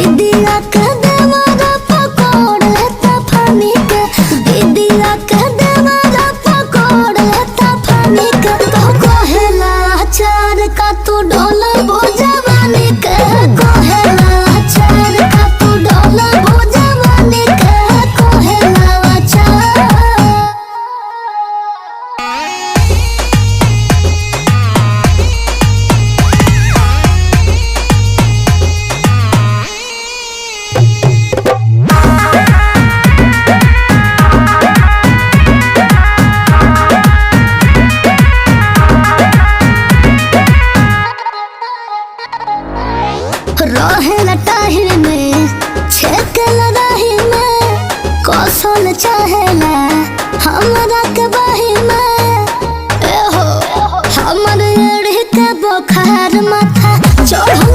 दीदिया के देवरा पकोड़ लेता फानी के, दीदिया के देवरा पकोड़ लेता फानी के। तो कहेला अचार का तू डोला भुजवानी के, कहेला अचार का तू डोला भुजवानी के, कहेला अचार। रहेला टाहिर में छेकेला राही में, कौशल चाहेला हमरा के बाही में। ए हो हमर एड़ी के बुखार माथा चढ़ल